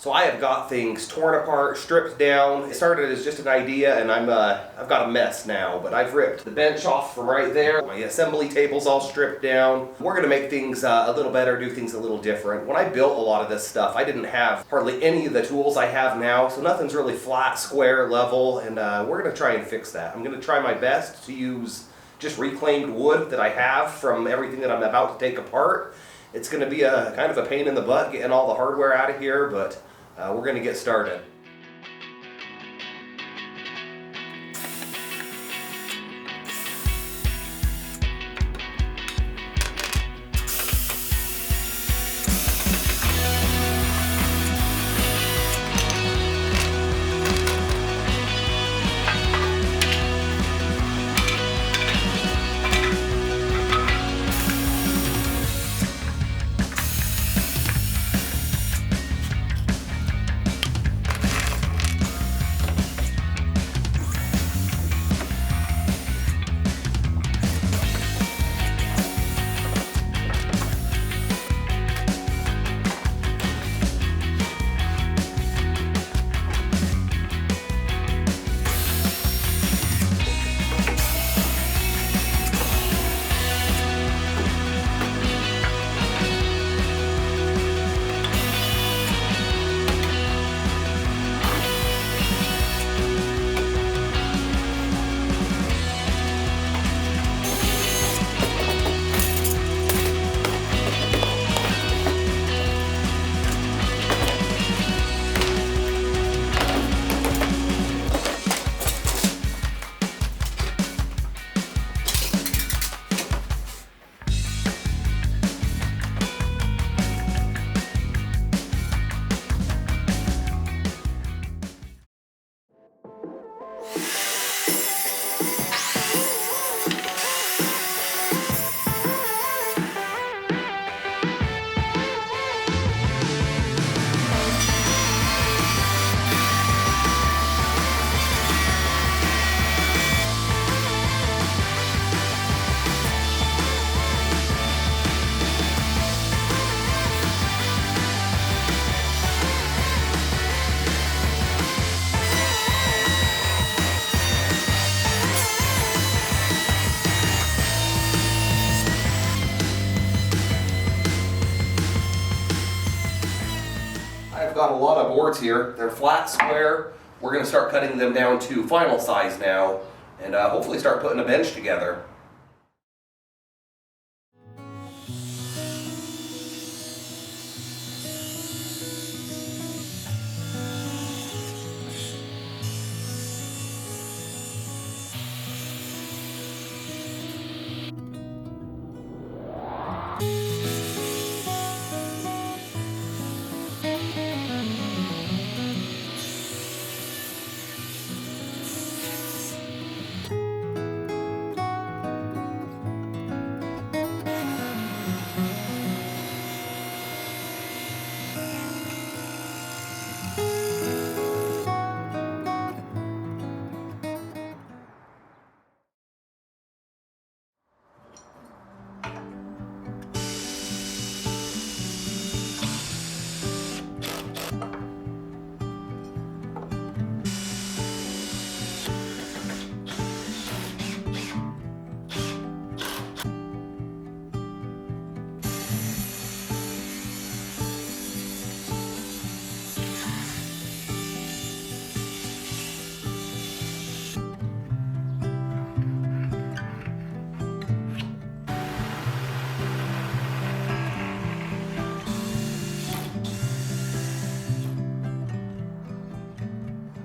So I have got things torn apart, stripped down. It started as just an idea, and I've got a mess now, but I've ripped the bench off from right there. My assembly table's all stripped down. We're gonna make things a little better, do things a little different. When I built a lot of this stuff, I didn't have hardly any of the tools I have now, so nothing's really flat, square, level, and we're gonna try and fix that. I'm gonna try my best to use just reclaimed wood that I have from everything that I'm about to take apart. It's gonna be a kind of a pain in the butt getting all the hardware out of here, but we're going to get started. I've got a lot of boards here. They're flat, square. We're going to start cutting them down to final size now, and hopefully start putting a bench together.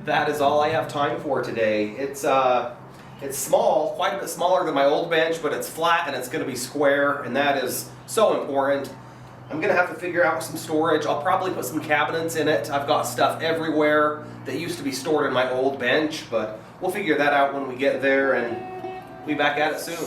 That is all I have time for today. It's small, quite a bit smaller than my old bench, but it's flat and it's going to be square, and that is so important. I'm going to have to figure out some storage. I'll probably put some cabinets in it. I've got stuff everywhere that used to be stored in my old bench, but we'll figure that out when we get there, and we'll be back at it soon.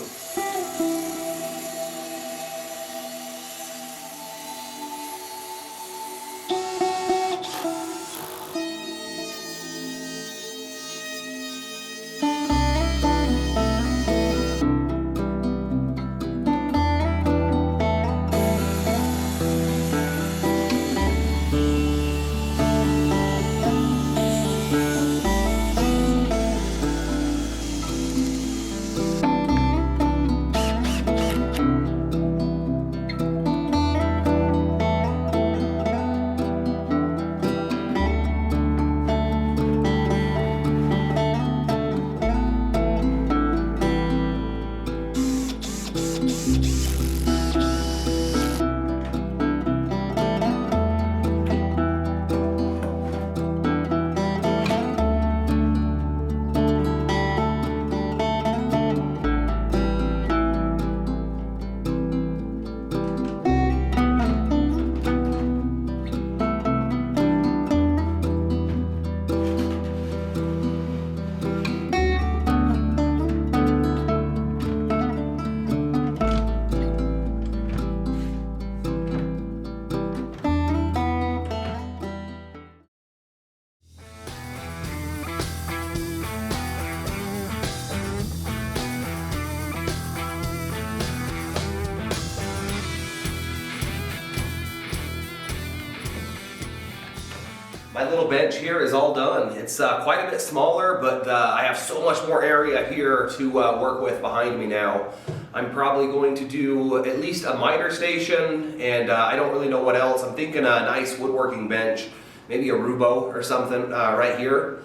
My little bench here is all done. It's quite a bit smaller, but I have so much more area here to work with behind me now. I'm probably going to do at least a miter station, and I don't really know what else. I'm thinking a nice woodworking bench, maybe a Rubo or something right here.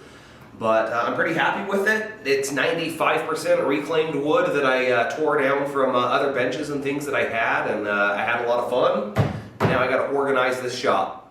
But I'm pretty happy with it. It's 95% reclaimed wood that I tore down from other benches and things that I had, and I had a lot of fun. Now I got to organize this shop.